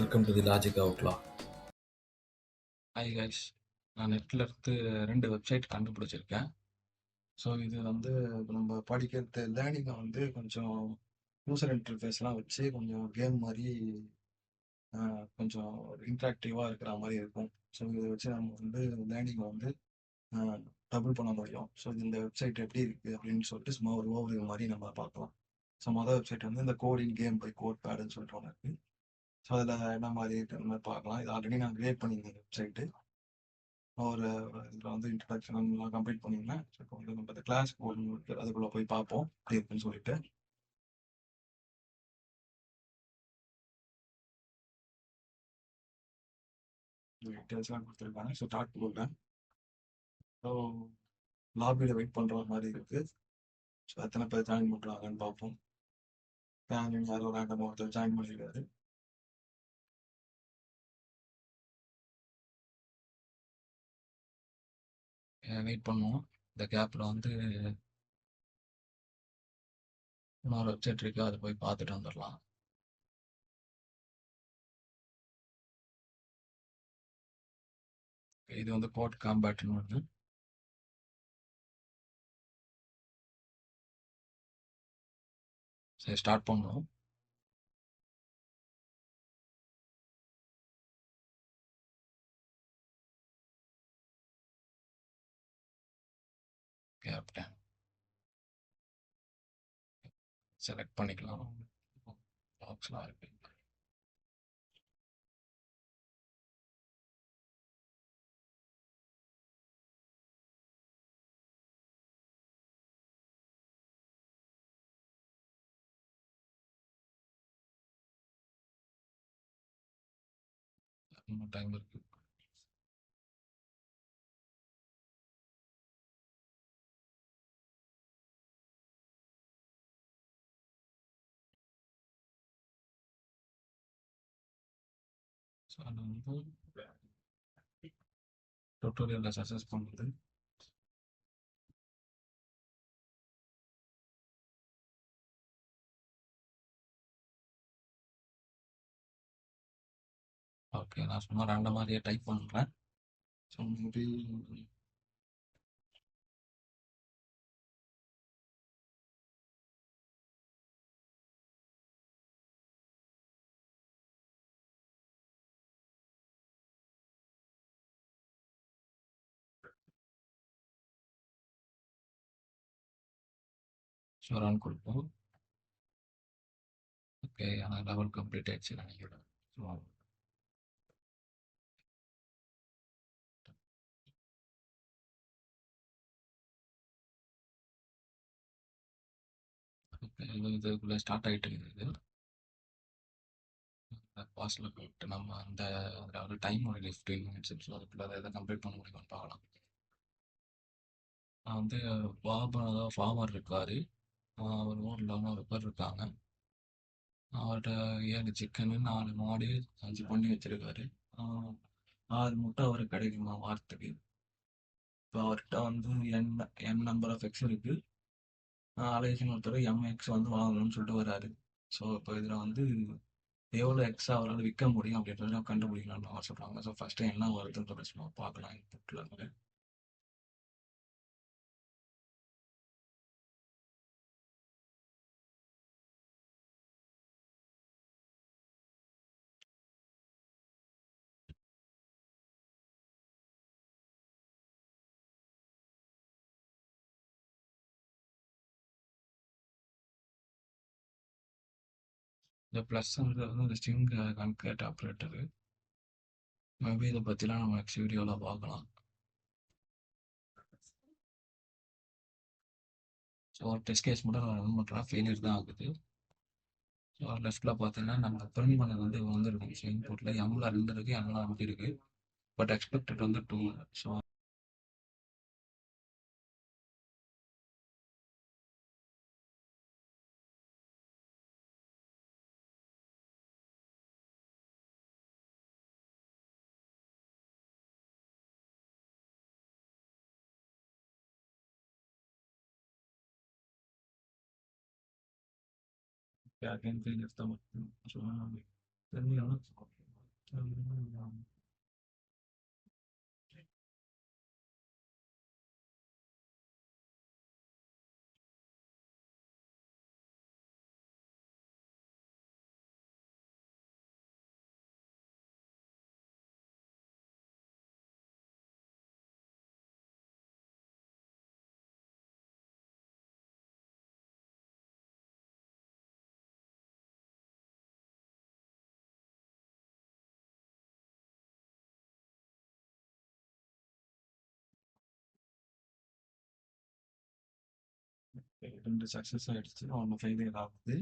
Welcome to the logic outlaw. Hi guys. நான் நெட்டில் இருந்து 2 வெப்சைட் கண்டுபிடிச்சிருக்கேன். ஸோ இது வந்து இப்ப நம்ம படிக்கிறது லேர்னிங்கை வந்து கொஞ்சம் யூசர் இன்டர்ஃபேஸ்லாம் வச்சு கொஞ்சம் கேம் மாதிரி கொஞ்சம் இன்ட்ராக்டிவாக இருக்கிற மாதிரி இருக்கும். ஸோ இதை வச்சு நம்ம வந்து லேர்னிங்கை வந்து டபுள் பண்ண முடியும். ஸோ இந்த வெப்சைட் எப்படி இருக்குது அப்படின்னு சொல்லிட்டு சும்மா ஒரு ஓவர்வியூ மாதிரி நம்ம பார்க்கலாம். ஸோ மொதல் வெப்சைட் வந்து இந்த கோடிங் கேம் பை கோட் பேடுன்னு சொல்லிட்டு ஒன்று இருக்குது. ஸோ அதில் என்ன மாதிரி இருக்கிற மாதிரி பார்க்கலாம். இது ஆல்ரெடி நான் கிரியேட் பண்ணியிருந்தேன் வெப்சைட்டு. ஒரு இதில் வந்து இன்ட்ரடக்ஷன் எல்லாம் கம்ப்ளீட் பண்ணியிருந்தேன். ஸோ இப்போ வந்து நம்ம இந்த கிளாஸ் கோட் அதுக்குள்ளே போய் பார்ப்போம் எப்படி இருக்குன்னு சொல்லிட்டு. டீட்டெயில்ஸ்லாம் கொடுத்துருக்காங்க. ஸோ ஸ்டார்ட் கொடுக்குறேன். ஸோ லாபியில் வெயிட் பண்ணுற மாதிரி இருக்குது. ஸோ எத்தனை பேர் ஜாயின் பண்ணுறாங்கன்னு பார்ப்போம். யாரோ ரேண்டம் ஒருத்தர் ஜாயின் பண்ணியிருக்காரு. வெயிட் பண்ணுவோம். இந்த கேப்பில் வந்து இன்னொரு வெப்சைட் இருக்குது, அதை போய் பார்த்துட்டு வந்துடலாம். இது வந்து கோட் காம்பேட்னு வருது. சரி, ஸ்டார்ட் பண்ணுவோம். கேப்டன் செலக்ட் பண்ணிக்கலாம். பாக்ஸ்லாம் இருக்கு. இன்னும் டைம் இருக்கு. ஸோ அது வந்து டுட்டோரியலில் சக்ஸஸ் பண்ணுறது. ஓகே, நான் சும்மா ரேண்டமாகவே டைப் பண்ணுறேன். ஸோ மேபி ஸோ ரன் கொடுப்போம். ஓகே, ஆனால் லெவல் கம்ப்ளீட் ஆயிடுச்சு நினைக்கிறேன். ஸோ ஓகே, இதுக்குள்ளே ஸ்டார்ட் ஆகிட்டு இருக்குது. பாஸில் போயிட்டு நம்ம அந்த அதாவது டைம் ஒரு 15 மினிட்ஸ். ஸோ அதுக்குள்ளே அதை எதை கம்ப்ளீட் பண்ண முடியுமான்னு பார்க்கலாம். நான் வந்து அதாவது ஃபார்மர் இருக்கார். ஒரு ஊரில் ஒரு பேர் இருக்காங்க. அவர்கிட்ட 7 சிக்கனு 4 மாடு 5 பண்ணி வச்சிருக்காரு. 6 முட்டை அவருக்கு கிடைக்குமா வாரத்துக்கு. இப்போ அவர்கிட்ட வந்து என் நம்பர் ஆஃப் எக்ஸ் இருக்கு. அலேசின்னு ஒருத்தர் எம்எக்ஸ் வந்து வாங்கணும்னு சொல்லிட்டு வராரு. ஸோ இப்போ இதில் வந்து எவ்வளோ எக்ஸா அவரால் விற்க முடியும் அப்படின்றத கண்டுபிடிக்கலாம்னு அவர் சொல்கிறாங்க. ஸோ ஃபஸ்ட்டு என்ன வருதுன்னு சொல்லி சும்மா பார்க்கலாம் இன்புட்டில் இருந்து. இந்த ப்ளஸ்ன்றது வந்து இந்த ஸ்ட்ரிங் கன்கேட் ஆப்ரேட்டரு. மேபி இதை பற்றிலாம் நம்ம நெக்ஸ்ட் வீடியோவில் பார்க்கலாம். ஸோ டெஸ்ட் கேஸ் மட்டும் நான் ரன் பண்ணுறேன், ஃபெயிலியர் தான் ஆகுது. ஸோ லெஃப்ட்டில் பார்த்தீங்கன்னா நம்ம பிரிண்ட் பண்ணது வந்து வந்துருக்கும். ஸோ இன்புட்டில் எம்மில் 2 இருக்குது, எம்மில் 5 இருக்குது. பட் எக்ஸ்பெக்டட் வந்து 2. ஸோ அகைன் ஃபெயிலியர் தான் வருது. ஸோ தெரியும். ம். ரெண்டு சக்ஸஸ் ஆயிடுச்சு. ஒண்ணு ஃபெயிலியர் ஆகுது.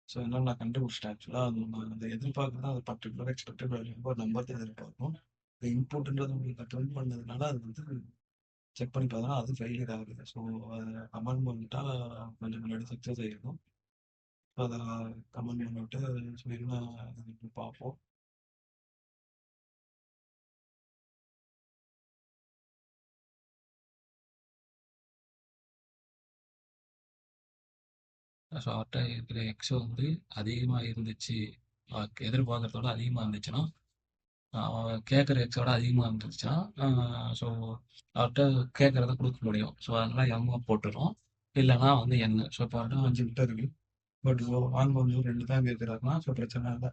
ஸோ இதனால நான் கண்டுபிடிச்சிட்டேன். ஆக்சுவலா அது நம்ம அந்த எதிர்பார்க்கறது அது பர்ட்டிகுலர் எக்ஸ்பெக்டட் வேல்யூ ஒரு நம்பர் தான் எதிர்பார்க்கும். இந்த இன்புட்ன்றது உங்களுக்கு ட்ரெண்ட் பண்ணதுனால அது வந்து செக் பண்ணி பார்த்தா அது ஃபெயிலியர் ஆகுது. ஸோ அதை கமெண்ட் பண்ணிட்டா கொஞ்சம் முன்னாடி சக்ஸஸ் ஆகிருக்கும். அதை கமெண்ட் பண்ணிவிட்டு ஸோ என்ன இதுன்னு பார்ப்போம். ஸோ அவர்கிட்ட இருக்கிற எக்ஸ் வந்து அதிகமாக இருந்துச்சு, எதிர்பார்க்கறதோட அதிகமாக இருந்துச்சுன்னா, அவன் கேட்குற எக்ஸோட அதிகமாக இருந்துச்சுன்னா, ஸோ அவர்கிட்ட கேட்குறத கொடுக்க முடியும். ஸோ அதனால எம்மா போட்டுரும். இல்லைன்னா வந்து என்ன. ஸோ இப்போ அவர்கிட்ட 5 கிட்ட இருக்கு. பட் வாங்க வந்து 2 தான் கேட்குறாருன்னா ஸோ பிரச்சனை இல்லை.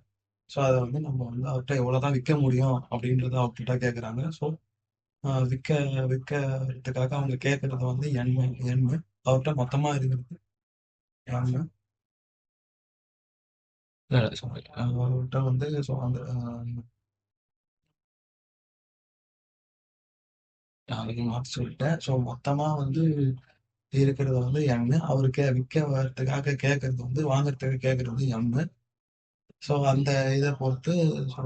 ஸோ அதை வந்து நம்ம வந்து அவர்கிட்ட எவ்வளோ தான் விற்க முடியும் அப்படின்றத அவர்கிட்ட கேட்குறாங்க. ஸோ விற்க விற்கிறதுக்காக அவங்க கேட்குறது வந்து எண்ணு அவர்கிட்ட மொத்தமாக இருக்கிறது எண்ணு. இல்லை சாரி, அவர்கிட்ட வந்து ஸோ அந்த அதுக்கு மாற்றி சொல்லிட்டேன். ஸோ மொத்தமாக வந்து இருக்கிறது வந்து எண்ணு. அவருக்கு விற்க வரதுக்காக கேட்கறது வந்து வாங்குறதுக்கு கேட்கறது வந்து எம்மு. ஸோ அந்த இதை பொறுத்து ஸோ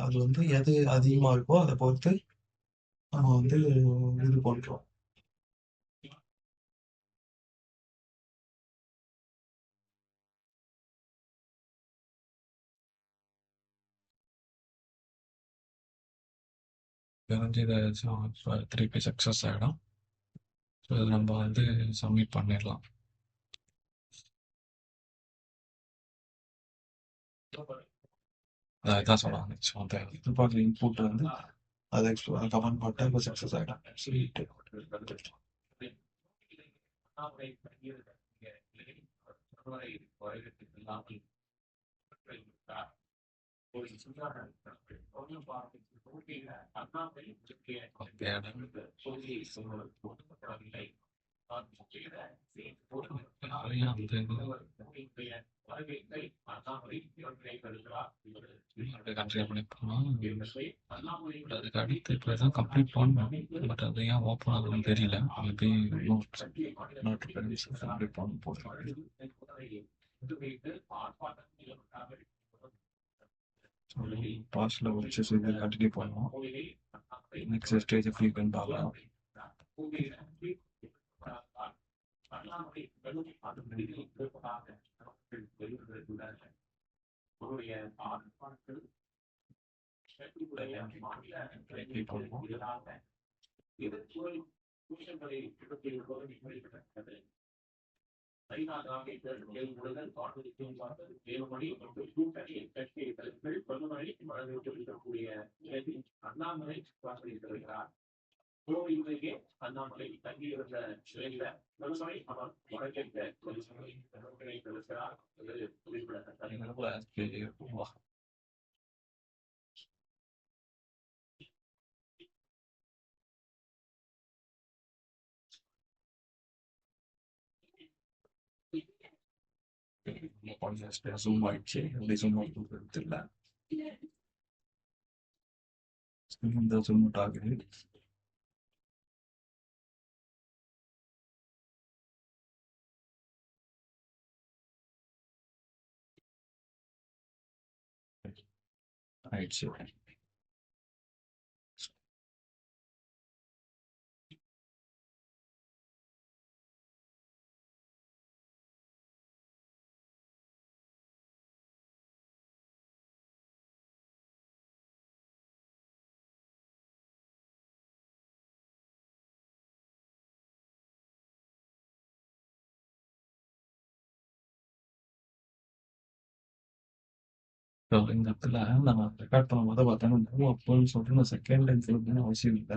அது வந்து எது அதிகமாக இருக்கோ அதை பொறுத்து நம்ம வந்து இது பண்ணுறோம். தெரிஞ்சு இதை திருப்பி சக்ஸஸ் ஆகிடும். ஸோ இது நம்ம வந்து சப்மிட் பண்ணிடலாம். இதான் சொல்லுவாங்க. ஸோ அந்த எதிர்பார்க்குற இன்புட் வந்து அதை கமெண்ட் பண்ணிட்டா இப்போ சக்ஸஸ் ஆகிடும் சொல்லிட்டு நிறைய அந்த கன்சிடர் பண்ணி போனால் அதுக்கு அடுத்து இப்போ தான் கம்ப்ளீட் பண்ணணும். பட் அது ஏன் ஓப்பன் ஆகுதுன்னு தெரியல. மேபி நோட் கம்ப்ளீட் பண்ண போகிறேன். பாஸ்டில் வச்சு இது கண்டினியூ பண்ணுவோம். நெக்ஸ்ட் ஸ்டேஜ் ஃப்ரீக்வெண்ட் பார்க்கலாம். Repeat பண்ணுவோம். ஜூம் ஆயிடுச்சு. எப்படி ஜூம் ஆகுது தெரியல. இந்த ஜூம் அவுட் ஆகுது. ஆயிடுச்சு. ஸோ இந்த இடத்துல நான் ரெக்கார்ட் பண்ணும்போது பார்த்தீங்கன்னா, மூவ் அப்ன்னு சொல்லிட்டு நான் செகண்ட் டைம் சொல்லணும்னு அவசியம் இல்ல.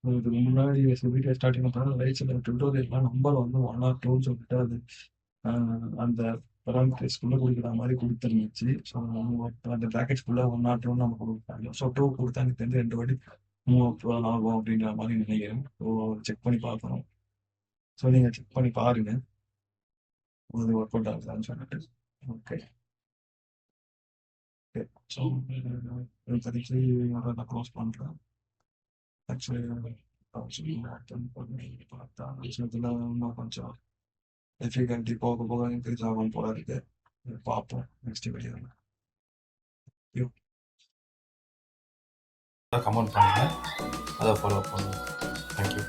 இதுக்கு முன்னாடி வீடியோ ஸ்டார்ட்டிங்ல பார்த்தீங்கன்னா, ரைட் சைடுல டுட்டோரியல்ல நம்பர் வந்து 1 ஆர் 2ன்னு சொல்லிட்டு அது அந்த பெராமீட்டர்ஸ்குள்ள குடுக்குற மாரி குடுத்துருந்துச்சு. ஸோ அந்த பிராக்கெட்ஸ்குள்ள 1 ஆர் 2ன்னு நம்ம குடுத்தாங்க. ஸோ 2 குடுத்தா எனக்கு தெரிஞ்சு 2 வாட்டி மூவ் அப் ஆகும் அப்படின்ற மாரி நினைக்கிறேன். ஸோ செக் பண்ணி பார்க்கணும். ஸோ நீங்க செக் பண்ணி பாருங்க. அது ஒர்க் அவுட் ஆகுதான்னு சொல்லிட்டு. ஓகே. ஓகே. ஸோ இப்போதைக்கு அத நான் க்ளோஸ் பண்றேன். ஆக்சுவலி ஆக்சுவலி அட்டெண்ட் பண்ணி பார்த்தா இதுல இன்னும் கொஞ்சம் டிஃபிகல்ட்டி போக போக இன்க்ரீஸ் ஆகும் போல இருக்கு. பார்ப்போம் நெக்ஸ்ட் வீடியோல. கமெண்ட் பண்ணுங்க. அதை ஃபாலோ பண்ணுங்க. தேங்க்யூ.